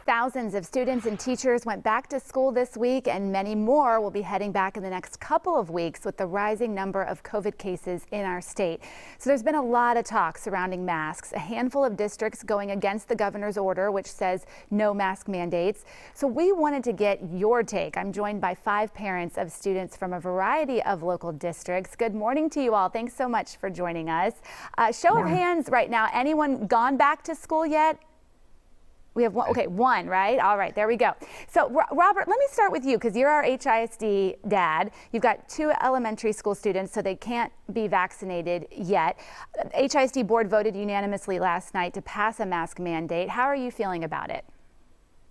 Thousands of students and teachers went back to school this week, and many more will be heading back in the next couple of weeks with the rising number of COVID cases in our state. So there's been a lot of talk surrounding masks, a handful of districts going against the governor's order, which says no mask mandates. So we wanted to get your take. I'm joined by 5 parents of students from a variety of local districts. Good morning to you all. Thanks so much for joining us. Show of hands right now. Anyone gone back to school yet? We have one. Okay, one, right? All right, there we go. So, Robert, let me start with you because you're our HISD dad. You've got 2 elementary school students, so they can't be vaccinated yet. HISD board voted unanimously last night to pass a mask mandate. How are you feeling about it?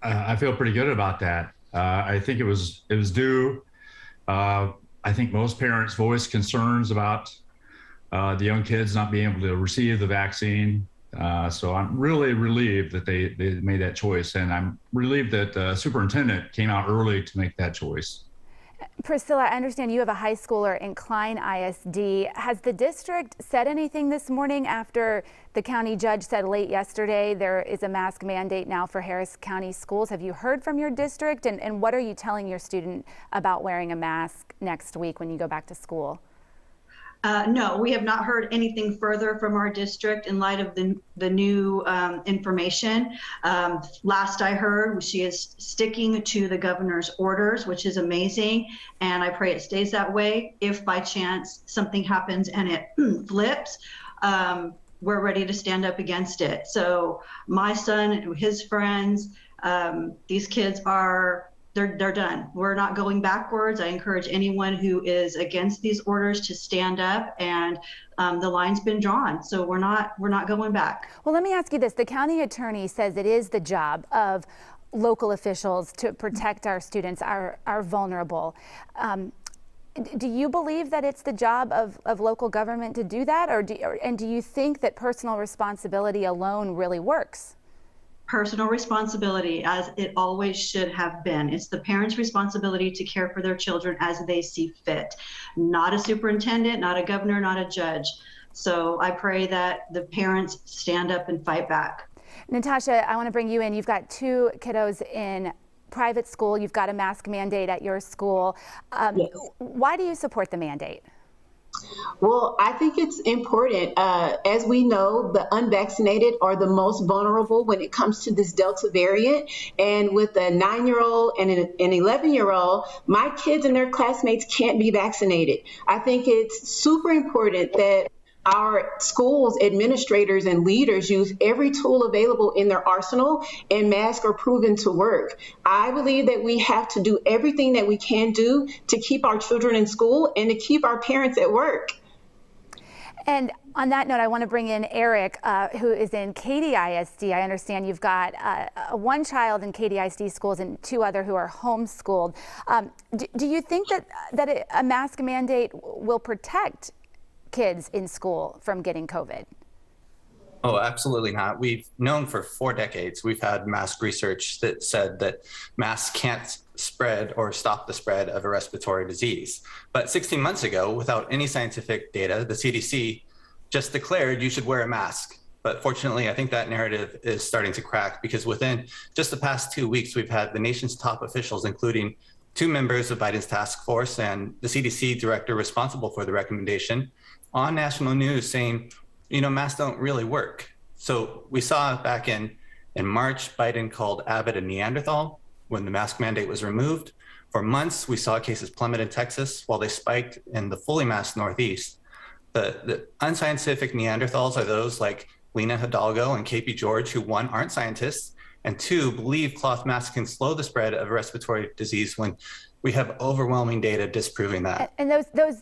I feel pretty good about that. I think it was due. I think most parents voiced concerns about the young kids not being able to receive the vaccine. So I'm really relieved that they made that choice, and I'm relieved that the superintendent came out early to make that choice. Priscilla, I understand you have a high schooler in Klein ISD. Has the district said anything this morning after the county judge said late yesterday there is a mask mandate now for Harris County schools? Have you heard from your district, and what are you telling your student about wearing a mask next week when you go back to school? No, we have not heard anything further from our district in light of the new information. Last I heard, she is sticking to the governor's orders, which is amazing. And I pray it stays that way. If by chance something happens and it flips, we're ready to stand up against it. So my son, his friends, these kids they're done. We're not going backwards. I encourage anyone who is against these orders to stand up, and the line's been drawn. So we're not going back. Well, let me ask you this. The county attorney says it is the job of local officials to protect our students, our vulnerable. Do you believe that it's the job of local government to do that, and do you think that personal responsibility alone really works? Personal responsibility, as it always should have been. It's the parents' responsibility to care for their children as they see fit. Not a superintendent, not a governor, not a judge. So I pray that the parents stand up and fight back. Natasha, I want to bring you in. You've got 2 kiddos in private school. You've got a mask mandate at your school. Yes. Why do you support the mandate? Well, I think it's important. As we know, the unvaccinated are the most vulnerable when it comes to this Delta variant. And with a 9-year-old and an 11-year-old, my kids and their classmates can't be vaccinated. I think it's super important that our schools, administrators, and leaders use every tool available in their arsenal, and masks are proven to work. I believe that we have to do everything that we can do to keep our children in school and to keep our parents at work. And on that note, I want to bring in Eric, who is in Katy ISD. I understand you've got 1 child in Katy ISD schools and 2 other who are homeschooled. Do you think that a mask mandate will protect kids in school from getting COVID? Oh, absolutely not. We've known for 4 decades, we've had mask research that said that masks can't spread or stop the spread of a respiratory disease. But 16 months ago, without any scientific data, the CDC just declared you should wear a mask. But fortunately, I think that narrative is starting to crack, because within just the past 2 weeks, we've had the nation's top officials, including 2 members of Biden's task force and the CDC director responsible for the recommendation, on national news saying, masks don't really work. So we saw back in March, Biden called Abbott a Neanderthal when the mask mandate was removed. For months, we saw cases plummet in Texas while they spiked in the fully masked Northeast. The unscientific Neanderthals are those like Lena Hidalgo and KP George, who 1, aren't scientists, and 2, believe cloth masks can slow the spread of a respiratory disease when we have overwhelming data disproving that. And those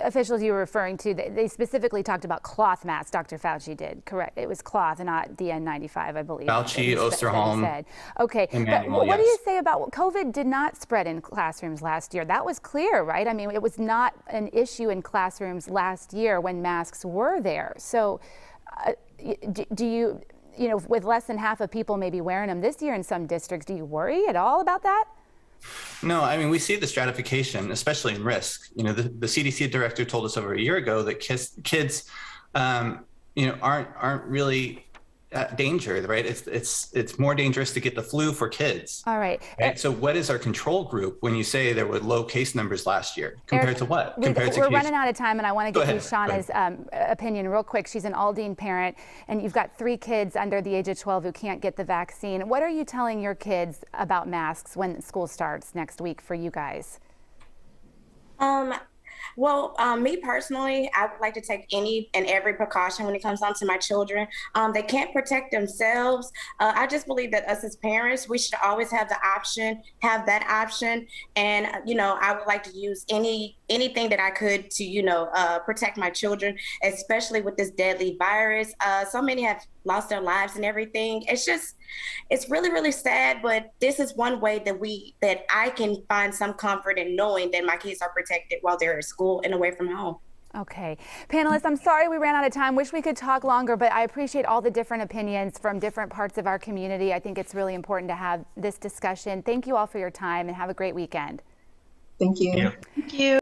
officials you were referring to, they specifically talked about cloth masks. Dr. Fauci did, correct? It was cloth and not the N95, I believe. Fauci, Osterholm. Okay, Emmanuel, but what do yes. you say about COVID did not spread in classrooms last year? That was clear, right? I mean, it was not an issue in classrooms last year when masks were there. So do you, with less than half of people maybe wearing them this year in some districts, do you worry at all about that? No, I mean, we see the stratification, especially in risk. The CDC director told us over a year ago that kids, aren't really danger, right? It's more dangerous to get the flu for kids. All right. So what is our control group when you say there were low case numbers last year compared to what? We're running out of time, and I want to get you Shauna's opinion real quick. She's an Aldine parent, and you've got 3 kids under the age of 12 who can't get the vaccine. What are you telling your kids about masks when school starts next week for you guys? Well, me personally, I would like to take any and every precaution when it comes down to my children. They can't protect themselves. I just believe that us as parents, we should always have that option. And, I would like to use anything that I could to, protect my children, especially with this deadly virus. So many have lost their lives and everything. It's really, really sad, but this is one way that I can find some comfort in knowing that my kids are protected while they're at school and away from home. Okay. Panelists, I'm sorry we ran out of time. Wish we could talk longer, but I appreciate all the different opinions from different parts of our community. I think it's really important to have this discussion. Thank you all for your time, and have a great weekend. Thank you. Thank you.